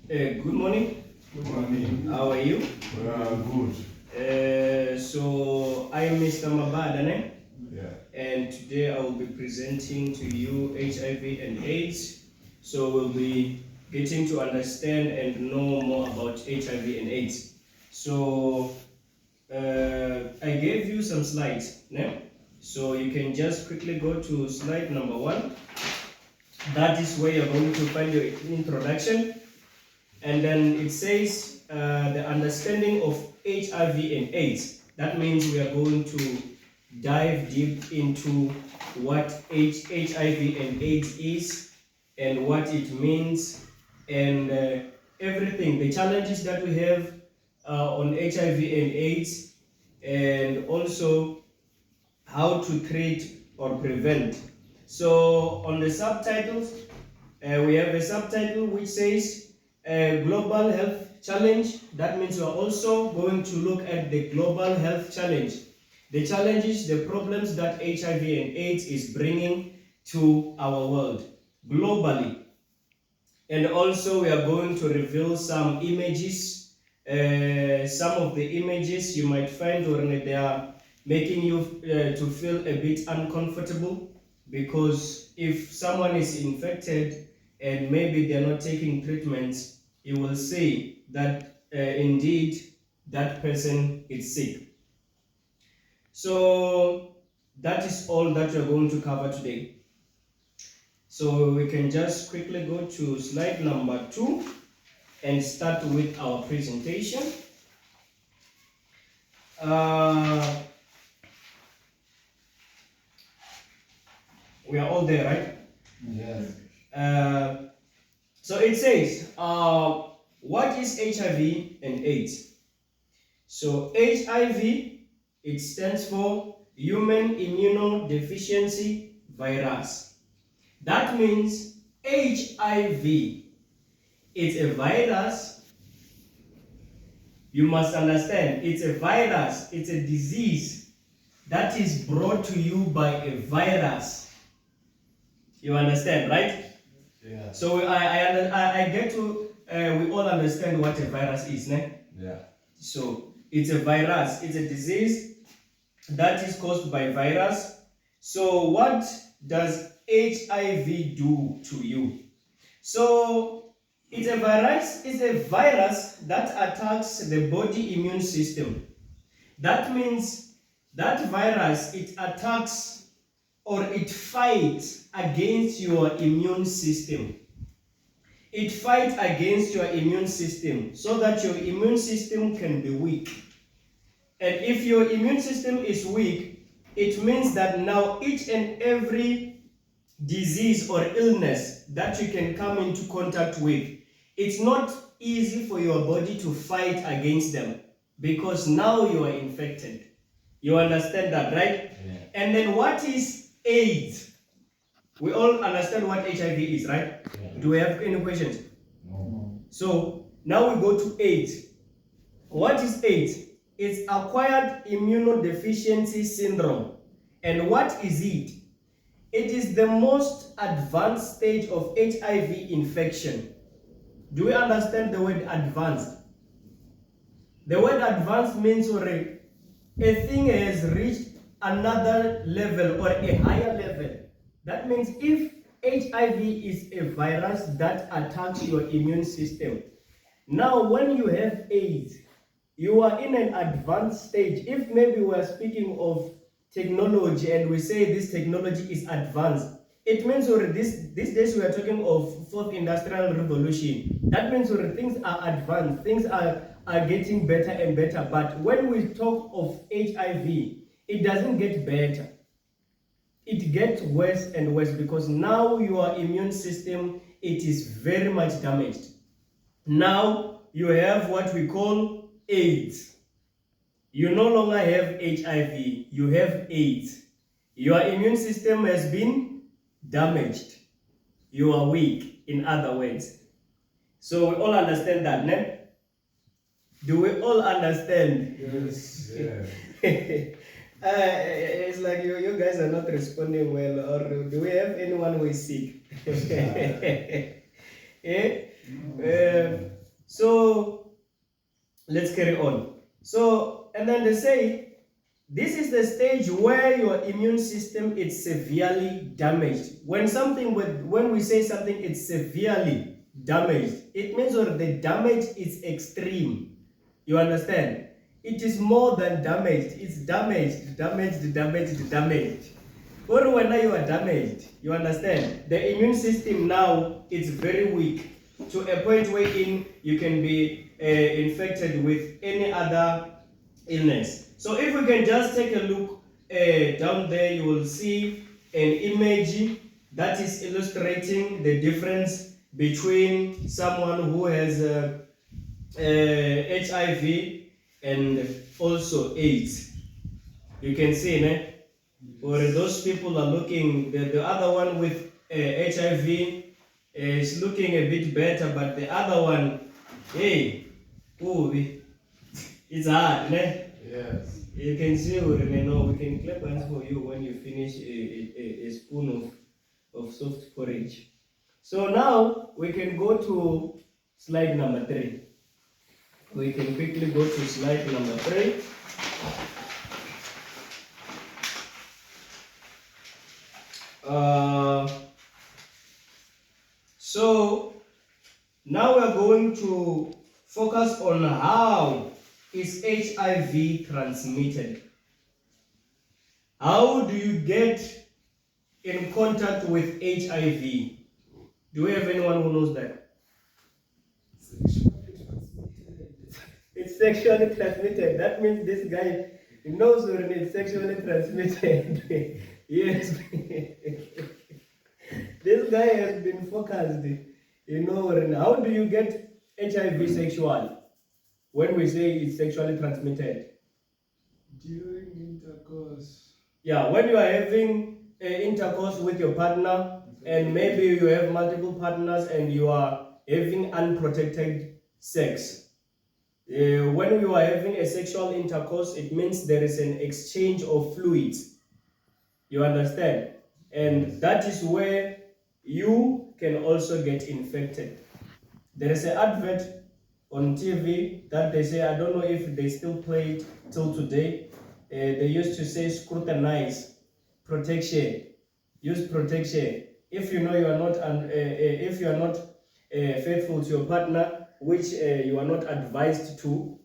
Good morning. Good morning. How are you? Good. So I am Mr. Mabada, Yeah. and today I will be presenting to you HIV and AIDS. So we'll be getting to understand and know more about HIV and AIDS. So I gave you some slides, so you can just quickly go to slide number 1. That is where you're going to find your introduction. And then it says the understanding of HIV and AIDS. That means we are going to dive deep into what HIV and AIDS is and what it means and everything, the challenges that we have on HIV and AIDS, and also how to treat or prevent. So on the subtitles, we have a subtitle which says Global Health Challenge. That means we are also going to look at the global health challenge. The challenges, the problems that HIV and AIDS is bringing to our world globally. And also we are going to reveal some images. Some of the images you might find or they are making you to feel a bit uncomfortable, because if someone is infected and maybe they're not taking treatments, you will see that indeed that person is sick. So that is all that we're going to cover today. So we can just quickly go to slide number 2 and start with our presentation. We are all there, right? Yes. So it says, what is HIV and AIDS? So HIV, it stands for Human Immunodeficiency Virus. That means HIV is a virus. You must understand, it's a virus, it's a disease that is brought to you by a virus. You understand, right? Yeah. So I get to, we all understand what a virus is, ne? Yeah. So it's a virus, it's a disease that is caused by virus. So what does HIV do to you? So it's a virus that attacks the body immune system. That means that virus, it attacks or it fights against your immune system. It fights against your immune system so that your immune system can be weak. And if your immune system is weak, it means that now each and every disease or illness that you can come into contact with, it's not easy for your body to fight against them, because now you are infected. You understand that, right? Yeah. And then what is AIDS? We all understand what HIV is, right? Yeah. Do we have any questions? No. So now we go to AIDS. What is AIDS? It's acquired immunodeficiency syndrome. And what is it? It is the most advanced stage of HIV infection. Do we understand the word advanced? The word advanced means already a thing has reached another level or a higher level. That means if HIV is a virus that attacks your immune system, now when you have AIDS, you are in an advanced stage. If maybe we are speaking of technology and we say this technology is advanced, it means already these days we are talking of fourth industrial revolution. That means already things are advanced, things are getting better and better. But when we talk of HIV, it doesn't get better. It gets worse and worse, because now your immune system, it is very much damaged. Now you have what we call AIDS. You no longer have HIV, you have AIDS. Your immune system has been damaged. You are weak, in other words. So we all understand that, ne? Do we all understand? Yes. Yeah. It's like you guys are not responding well, or do we have anyone who is sick? Eh? So let's carry on. So, and then they say, this is the stage where your immune system is severely damaged. When we say something is severely damaged, it means that the damage is extreme. You understand? It is more than damaged. It's damaged. Or when you are damaged, you understand? The immune system now is very weak to a point wherein you can be infected with any other illness. So if we can just take a look down there, you will see an image that is illustrating the difference between someone who has HIV and also AIDS. You can see, né? Or those people are looking, the other one with HIV is looking a bit better, but the other one, hey, ooh, it's hard, né? Yes. You can see, we can clap hands for you when you finish a spoon of soft porridge. So now we can go to slide number 3. We can quickly go to slide number 3. So now we're going to focus on how is HIV transmitted. How do you get in contact with HIV? Do we have anyone who knows that? It's sexually transmitted. That means this guy knows when it's sexually transmitted. Yes. This guy has been focused. How do you get HIV sexual? When we say it's sexually transmitted. During intercourse. Yeah, when you are having intercourse with your partner, and maybe you have multiple partners and you are having unprotected sex. When you are having a sexual intercourse, it means there is an exchange of fluids. You understand? And that is where you can also get infected. There is an advert on TV that they say, I don't know if they still play it till today. They used to say scrutinize, protection, use protection. If you know you are not, if you are not faithful to your partner, which you are not advised to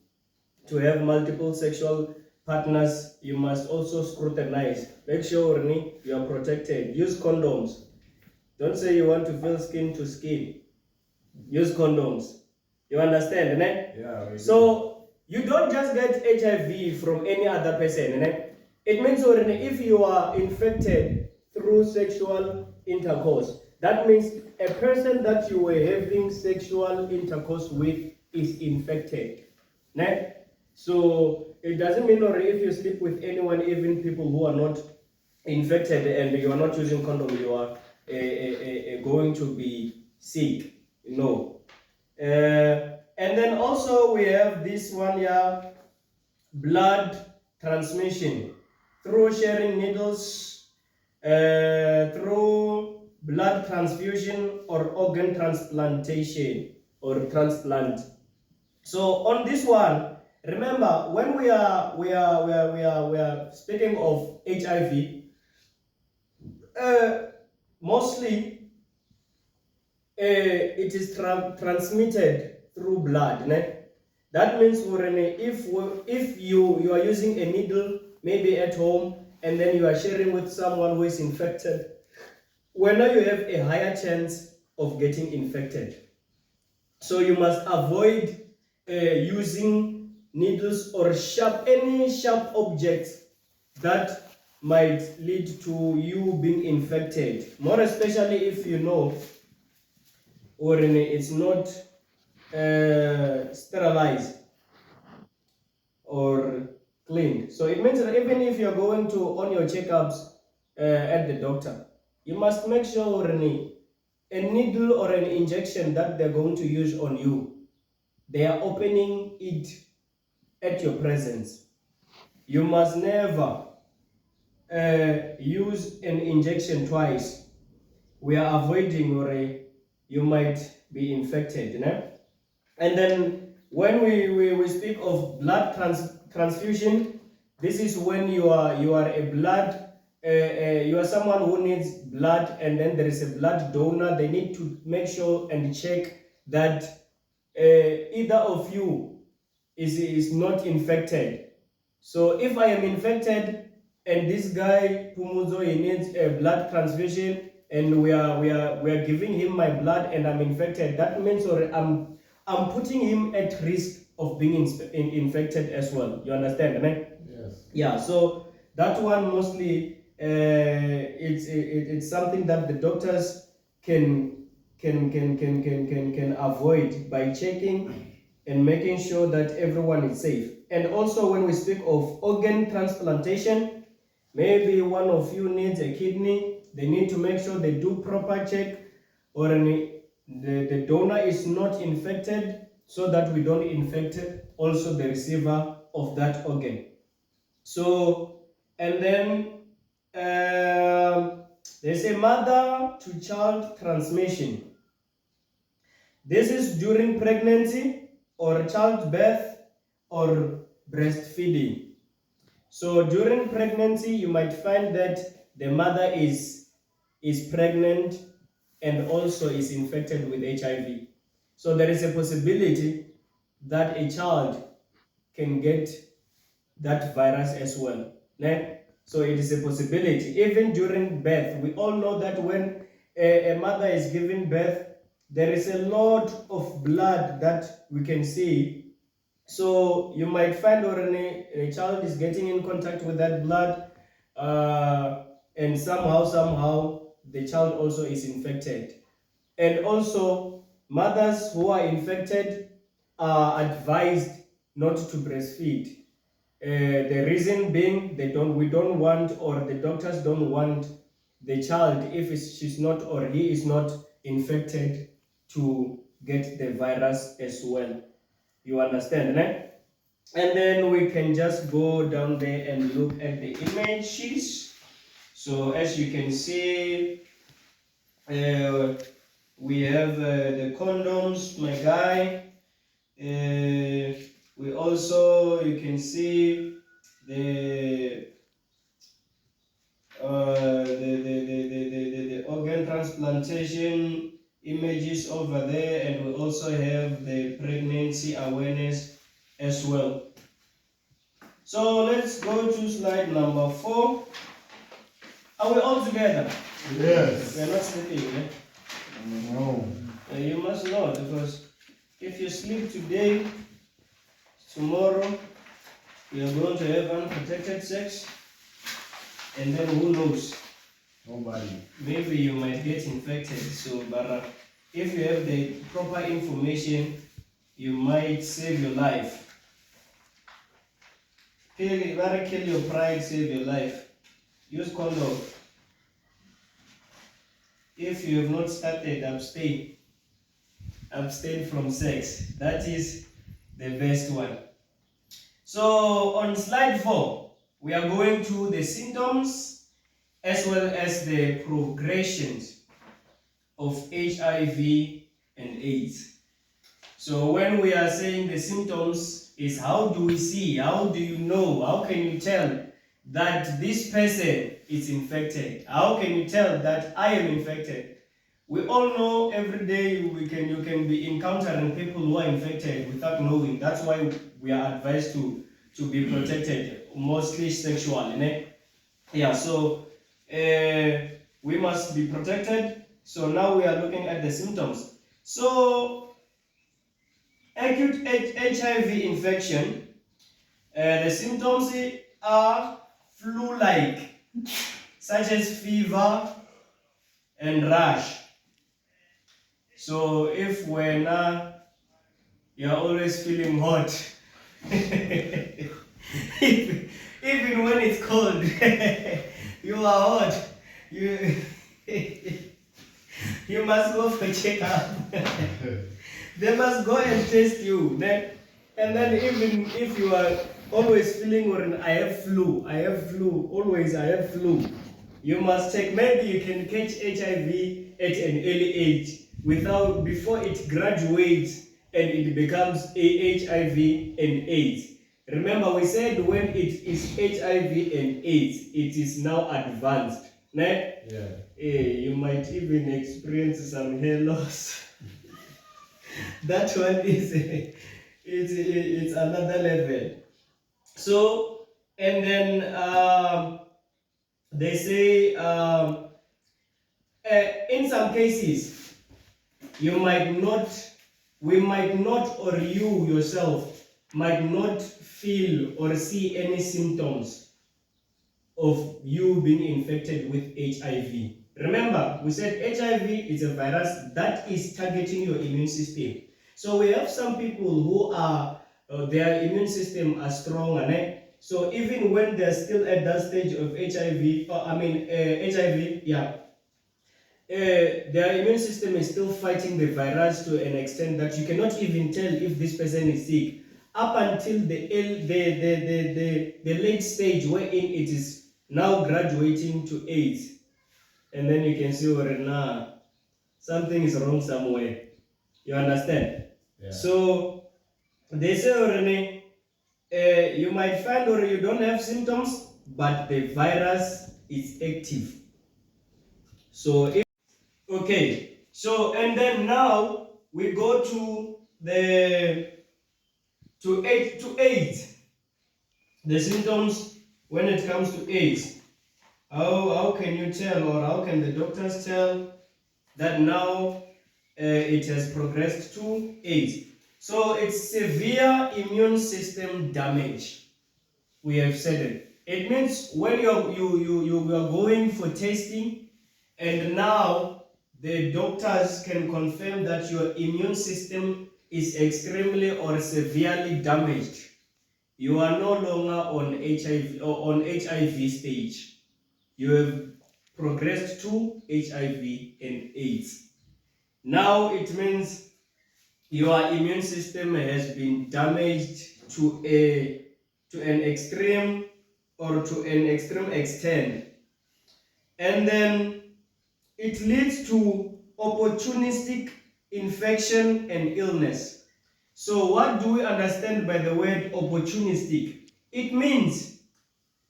have multiple sexual partners, you must also scrutinize. Make sure you are protected. Use condoms. Don't say you want to feel skin to skin. Use condoms. You understand, né? Yeah. So you don't just get HIV from any other person, né? It means if you are infected through sexual intercourse, that means a person that you were having sexual intercourse with is infected, né? So it doesn't mean if you sleep with anyone, even people who are not infected and you are not using condom, you are going to be sick. No. And then also we have this one here, blood transmission through sharing needles, through blood transfusion or organ transplantation or transplant. So on this one, remember when we are speaking of HIV, mostly it is transmitted through blood. Né? That means if you are using a needle maybe at home and then you are sharing with someone who is infected, well, now you have a higher chance of getting infected. So you must avoid using needles or any sharp objects that might lead to you being infected. More especially if you know or it's not sterilized or cleaned. So it means that even if you're going to on your checkups at the doctor, you must make sure a needle or an injection that they're going to use on you, they are opening it at your presence. You must never use an injection twice. We are avoiding or you might be infected. Né? And then when we speak of blood transfusion, this is when you are a blood, you are someone who needs blood, and then there is a blood donor. They need to make sure and check that either of you is not infected. So if I am infected and this guy Pumuzo, he needs a blood transfusion, and we are giving him my blood and I'm infected, that means or I'm putting him at risk of being infected as well. You understand, right? Yes. Yeah. So that one mostly it's something that the doctors can avoid by checking and making sure that everyone is safe. And also when we speak of organ transplantation, maybe one of you needs a kidney, they need to make sure they do proper check, or the donor is not infected, so that we don't infect also the receiver of that organ. So, and then there's a mother to child transmission. This is during pregnancy or childbirth or breastfeeding. So during pregnancy, you might find that the mother is pregnant and also is infected with HIV. So there is a possibility that a child can get that virus as well. So it is a possibility. Even during birth, we all know that when a mother is giving birth, there is a lot of blood that we can see. So you might find already a child is getting in contact with that blood, and somehow the child also is infected. And also mothers who are infected are advised not to breastfeed. The reason being we don't want, or the doctors don't want the child, if she's not or he is not infected, to get the virus as well. You understand, right? And then we can just go down there and look at the images. So as you can see, we have the condoms, my guy. We also, you can see the the organ transplantation images over there, and we also have the pregnancy awareness as well. So let's go to slide number 4. Are we all together? Yes. We're not sleeping, eh? No. You must know, because if you sleep today, tomorrow you are going to have unprotected sex, and then who knows? Nobody. Maybe you might get infected. So, but if you have the proper information, you might save your life. Kill your pride, save your life. Use condom. If you have not started, abstain. Abstain from sex. That is the best one. So on slide 4, we are going to the symptoms as well as the progressions of HIV and AIDS. So when we are saying the symptoms, is how do we see, how do you know, how can you tell that this person is infected? How can you tell that I am infected? We all know every day you can be encountering people who are infected without knowing. That's why we are advised to be protected, mostly sexually. Yeah, so we must be protected. So now we are looking at the symptoms. So acute HIV infection, the symptoms are flu-like, such as fever and rash. So if when you're always feeling hot, even when it's cold, you are hot, you you must go for checkup. They must go and test you. And then even if you are always feeling, or I have flu, always I have flu, you must check. Maybe you can catch HIV at an early age, before it graduates and it becomes HIV and AIDS. Remember, we said when it is HIV and AIDS, it is now advanced. Né? Yeah. You might even experience some hair loss. That one is it's another level. So, and then they say in some cases you might not, we might not, or you yourself might not feel or see any symptoms of you being infected with HIV. Remember, we said HIV is a virus that is targeting your immune system. So we have some people who are, their immune system are strong, and so even when they're still at that stage of HIV, HIV, yeah, their immune system is still fighting the virus to an extent that you cannot even tell if this person is sick up until the late stage wherein it is now graduating to AIDS, and then you can see, oh, nah, something is wrong somewhere. You understand? Yeah. So they say, oh, Rene, you might find or you don't have symptoms, but the virus is active. So if okay, so and then now we go to the to AIDS. The symptoms when it comes to AIDS. How can you tell, or how can the doctors tell that now it has progressed to AIDS? So it's severe immune system damage. We have said it. It means when you are going for testing, and now the doctors can confirm that your immune system is extremely or severely damaged. You are no longer on HIV or on HIV stage. You have progressed to HIV and AIDS. Now it means your immune system has been damaged to an extreme or to an extreme extent, and then it leads to opportunistic infection and illness. So what do we understand by the word opportunistic? It means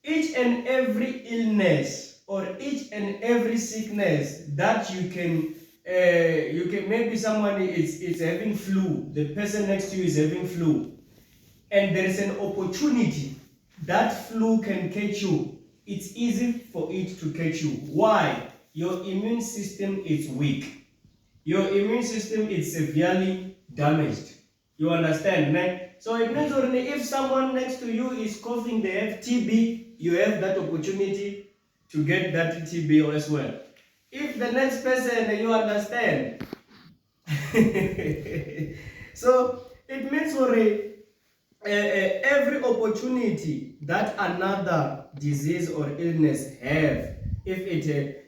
each and every illness or each and every sickness that you can maybe someone is having flu, the person next to you is having flu, and there is an opportunity that flu can catch you. It's easy for it to catch you. Why? Your immune system is weak. Your immune system is severely damaged. You understand, man? So it means only if someone next to you is coughing, they have TB, you have that opportunity to get that TB as well. If the next person, you understand. So it means already every opportunity that another disease or illness have, if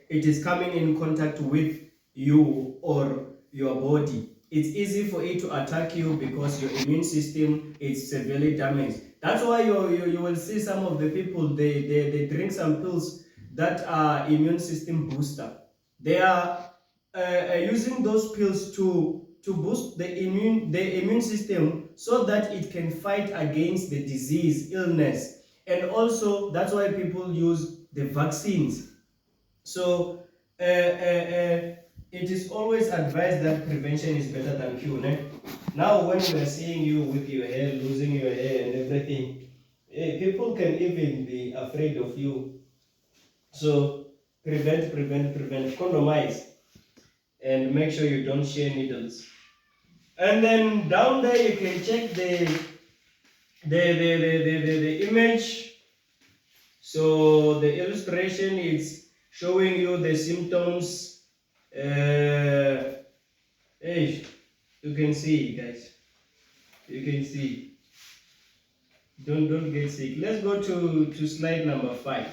it is coming in contact with you or your body, it's easy for it to attack you because your immune system is severely damaged. That's why you will see some of the people, they drink some pills that are immune system booster. They are using those pills to boost the immune system so that it can fight against the disease, illness. And also that's why people use the vaccines. So it is always advised that prevention is better than cure, né? Now when we are seeing you with your hair, losing your hair and everything, people can even be afraid of you. So prevent, condomize, and make sure you don't share needles. And then down there you can check the image. So the illustration is showing you the symptoms. Hey, you can see, guys. You can see. Don't get sick. Let's go to slide number 5.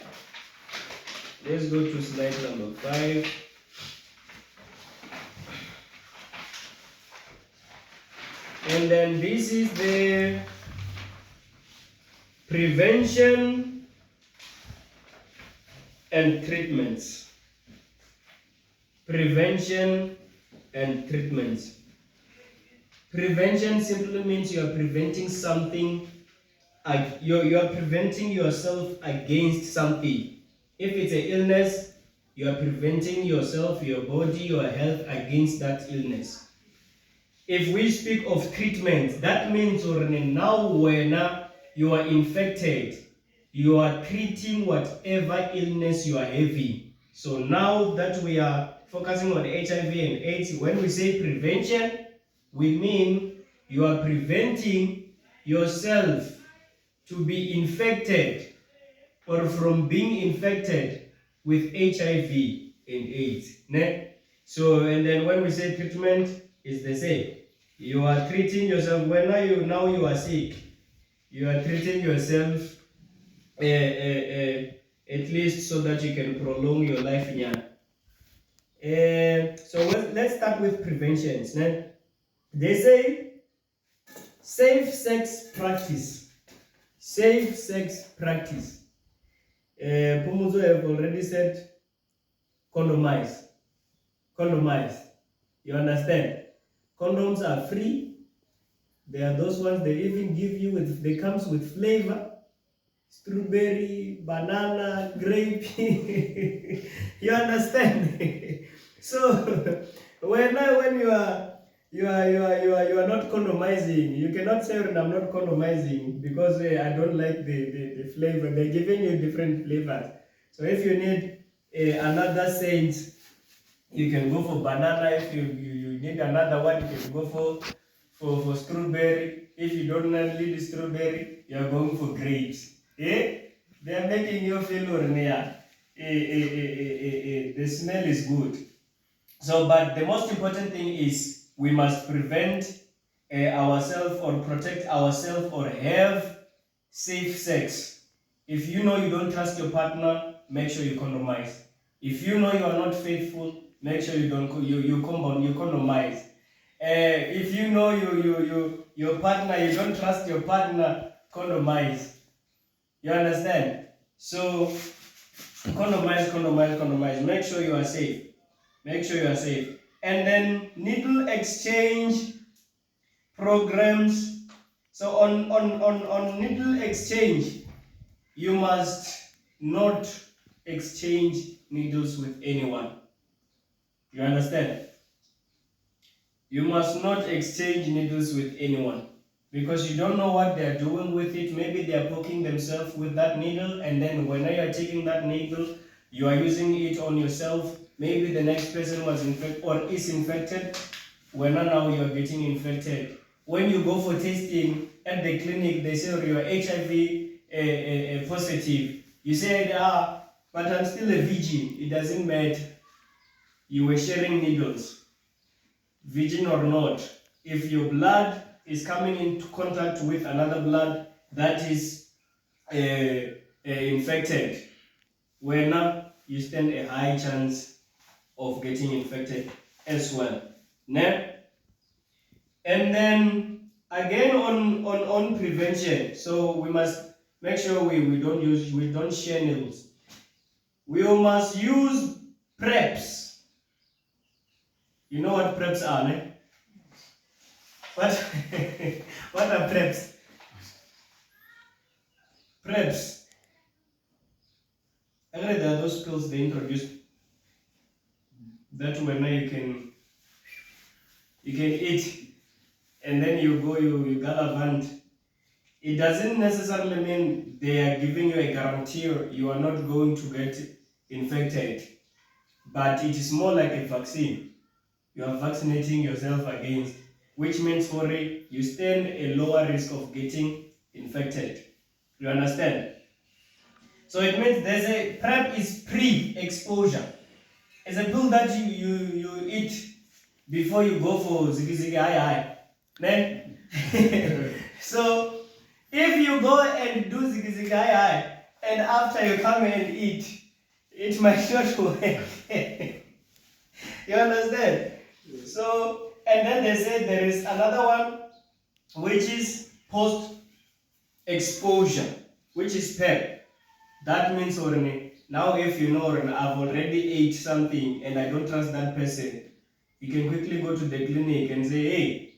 Let's go to slide number 5. And then this is the prevention and treatments. Prevention and treatments. Prevention simply means you are preventing something, you are preventing yourself against something. If it's an illness, you are preventing yourself, your body, your health against that illness. If we speak of treatment, that means now when you are infected, you are treating whatever illness you are having. So now that we are focusing on HIV and AIDS, when we say prevention, we mean you are preventing yourself to be infected or from being infected with HIV and AIDS. Ne? So, and then when we say treatment, it's the same. You are treating yourself when now you are sick. You are treating yourself at least so that you can prolong your life. Yeah. So let's start with preventions. Ne? They say safe sex practice. Safe sex practice. Pumuzo have already said condomize. Condomize. You understand? Condoms are free. They are those ones they even give you with, they comes with flavor. Strawberry, banana, grape. You understand? So when you are not condomizing, you cannot say I'm not condomizing because I don't like the flavor. They're giving you different flavors. So if you need another scent, you can go for banana. If you need another one, you can go for strawberry. If you don't need strawberry, you are going for grapes. Eh? They are making you feel near. The smell is good. So, but the most important thing is we must prevent ourselves or protect ourselves or have safe sex. If you know you don't trust your partner, make sure you compromise. If you know you are not faithful, make sure you don't you compromise. If you know your partner, you don't trust your partner, compromise. You understand? So compromise. Make sure you are safe. Make sure you are safe. And then needle exchange programs. So on needle exchange, you must not exchange needles with anyone. You understand? You must not exchange needles with anyone because you don't know what they are doing with it. Maybe they are poking themselves with that needle, and then when you are taking that needle, you are using it on yourself. Maybe the next person was infected or is infected. When now you are getting infected. When you go for testing at the clinic, they say you are HIV positive. You say, but I'm still a virgin. It doesn't matter. You were sharing needles, virgin or not. If your blood is coming into contact with another blood that is infected, when you stand a high chance of getting infected as well. Now, and then again on prevention, so we must make sure we don't share needles. We must use preps. You know what preps are, ne? What what are preps? Preps. Actually, there are those pills they introduced that when you can eat and then you gallivant. It doesn't necessarily mean they are giving you a guarantee you are not going to get infected, but it is more like a vaccine. You are vaccinating yourself against, which means for you stand a lower risk of getting infected. You understand? So it means there's a PrEP is pre-exposure. It's a pill that you eat before you go for ziggy ziggy high. Then so if you go and do ziggy ziggy high and after you come and eat, it might not work. You understand? So and then they say there is another one which is post exposure, which is PEP. That means now if you know I've already ate something and I don't trust that person, you can quickly go to the clinic and say, hey,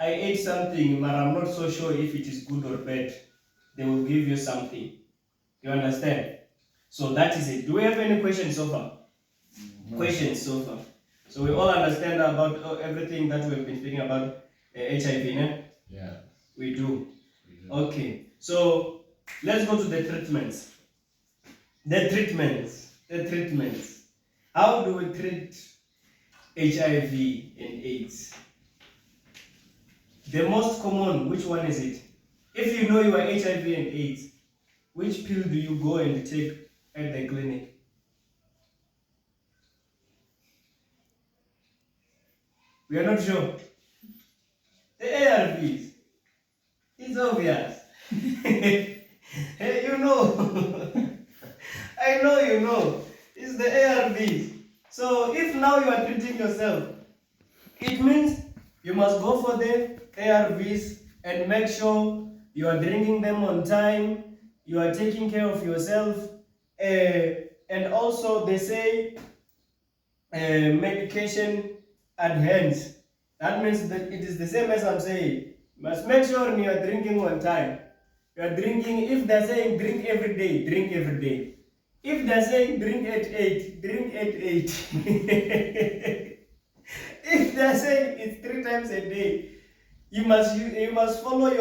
I ate something, but I'm not so sure if it is good or bad. They will give you something. You understand? So that is it. Do we have any questions so far? No. Questions so far? So we all understand about everything that we've been speaking about HIV, ne? Yeah. We do. We do. Okay. So let's go to the treatments. The treatments. How do we treat HIV and AIDS? The most common, which one is it? If you know you are HIV and AIDS, which pill do you go and take at the clinic? We are not sure. The ARVs. It's obvious. Hey, you know. I know you know. It's the ARVs. So if now you are treating yourself, it means you must go for the ARVs and make sure you are drinking them on time, you are taking care of yourself, and also they say medication at hand. That means that it is the same as I'm saying. You must make sure you are drinking on time. You are drinking, if they're saying drink every day, drink every day. If they're saying drink at 8, drink at 8. If they're saying it's 3 times a day, you must follow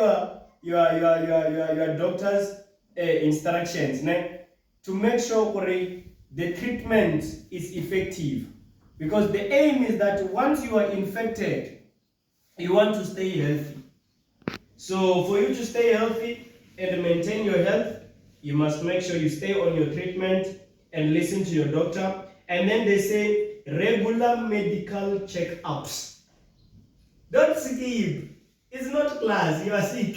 your doctor's instructions, ne? To make sure the treatment is effective. Because the aim is that once you are infected, you want to stay healthy. So for you to stay healthy and maintain your health, you must make sure you stay on your treatment and listen to your doctor. And then they say regular medical checkups. Don't skip. It's not class. You are sick.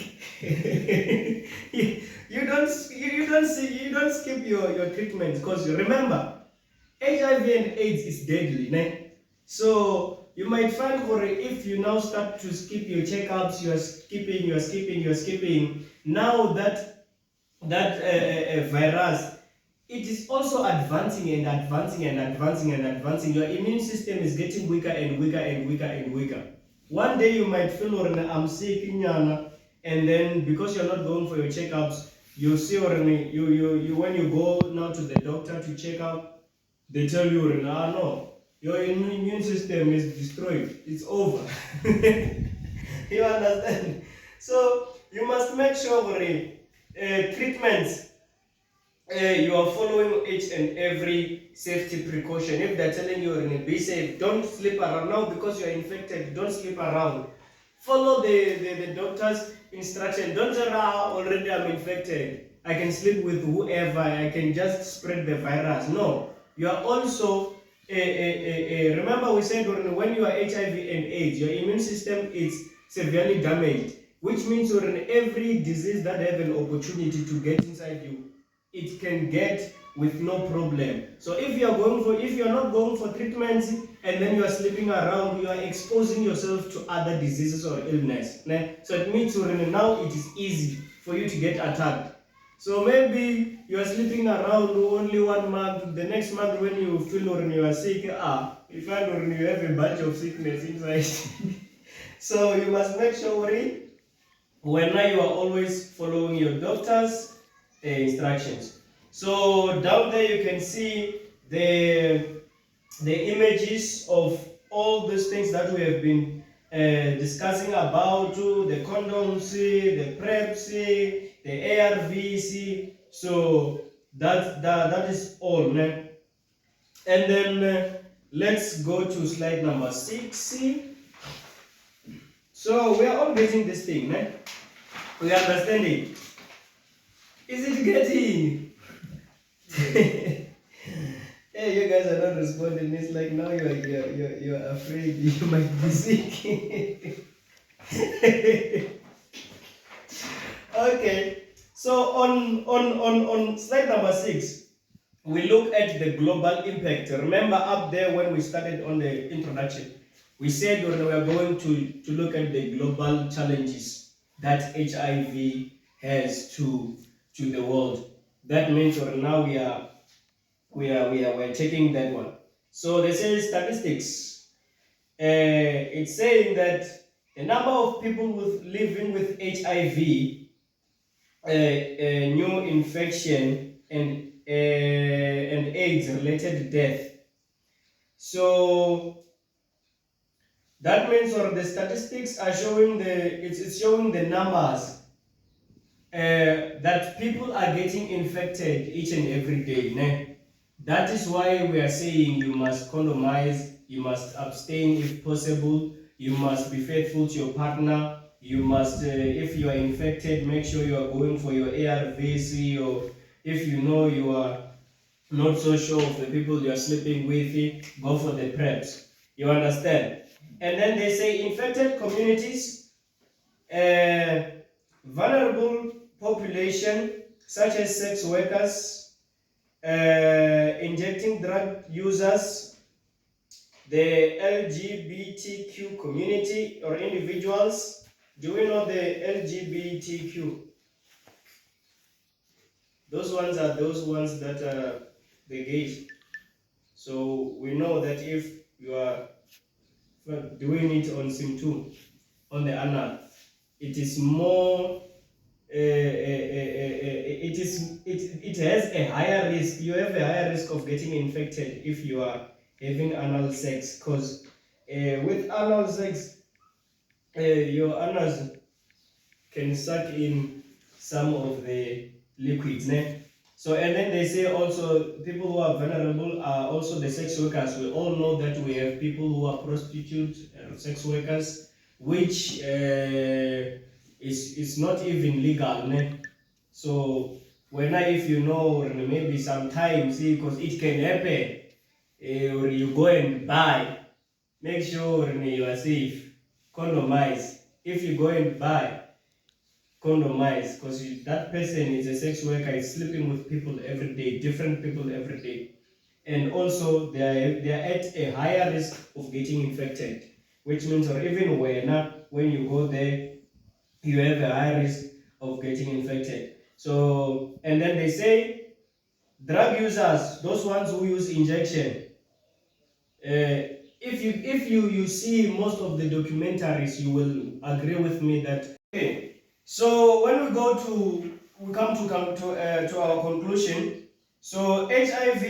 you don't skip your treatment, because remember, HIV and AIDS is deadly, ne? So you might find if you now start to skip your checkups, you are skipping. Now that virus, it is also advancing and advancing and advancing and advancing. Your immune system is getting weaker and weaker and weaker and weaker. One day you might feel I'm sick, and then because you're not going for your checkups, you see you when you go now to the doctor to check up, they tell you, no, your immune system is destroyed. It's over. You understand? So you must make sure treatments. You are following each and every safety precaution. If they're telling you be safe, don't sleep around now because you are infected. Don't sleep around. Follow the doctor's instruction. Don't say, already I'm infected, I can sleep with whoever, I can just spread the virus. No, you are also remember we said when you are HIV and AIDS, your immune system is severely damaged, which means every disease that have an opportunity to get inside you, it can get with no problem. So if you are not going for treatments and then you are sleeping around, you are exposing yourself to other diseases or illness. So it means now it is easy for you to get attacked. So maybe you are sleeping around only 1 month, the next month when you feel you are sick, you find you have a bunch of sickness inside. So you must make sure when you are always following your doctor's instructions. So down there you can see the images of all these things that we have been discussing about, the condoms, the PrEPs, the ARVs. So that is all. Ne? And then let's go to slide number 6. So we are all getting this thing. Ne? We understand it. Is it getting? Hey, you guys are not responding. It's like now you're afraid you might be sick. Okay. So on slide number 6, we look at the global impact. Remember up there when we started on the introduction, we said we are going to look at the global challenges that HIV has to the world. That means now we're checking that one. So they say statistics. It's saying that The number of people living with HIV, new infection, and AIDS-related death. So that means, or the statistics are showing it's showing the numbers that people are getting infected each and every day. Ne? That is why we are saying you must condomize, you must abstain if possible, you must be faithful to your partner, you must, if you are infected, make sure you are going for your ARVs, or if you know you are not so sure of the people you are sleeping with, go for the preps. You understand? And then they say infected communities, vulnerable population such as sex workers, injecting drug users, the LGBTQ community or individuals. Do we know the LGBTQ? Those ones are those ones that are the gays. So we know that if you are doing it on SIM2, on the anal, it is more it has a higher risk. You have a higher risk of getting infected if you are having anal sex, because with anal sex, your anus can suck in some of the liquids. Ne? So, and then they say also people who are vulnerable are also the sex workers. We all know that we have people who are prostitutes, sex workers, which is not even legal. Ne? So, if you know, maybe sometimes, because it can happen, or you go and buy, make sure you are safe, condomize. If you go and buy, condomize, because that person is a sex worker, is sleeping with people every day, different people every day, and also they are at a higher risk of getting infected, which means, or even when you go there, you have a high risk of getting infected. So, and then they say drug users, those ones who use injection, if you see most of the documentaries, you will agree with me that. Okay, so when we come to our conclusion. So HIV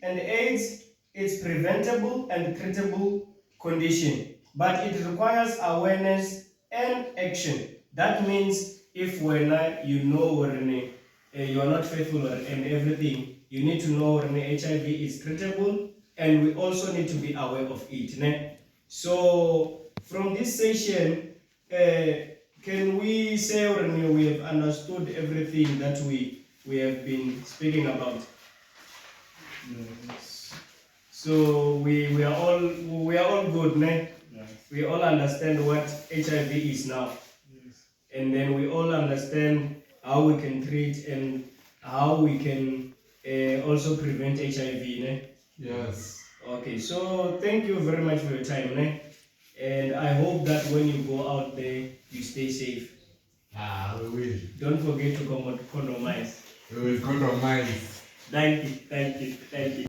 and AIDS is preventable and treatable condition, but it requires awareness and action. That means if you know when you are not faithful and everything, you need to know when HIV is treatable, and we also need to be aware of it. Ne? So from this session, can we say when we have understood everything that we have been speaking about? Yes. So we are all good, ne? Yes. We all understand what HIV is now, Yes. and then we all understand how we can treat and how we can also prevent HIV, ne? Yes. Okay, so thank you very much for your time, ne? And I hope that when you go out there, you stay safe. We will. Don't forget to condomize. We will compromise. Thank you, thank you, thank you.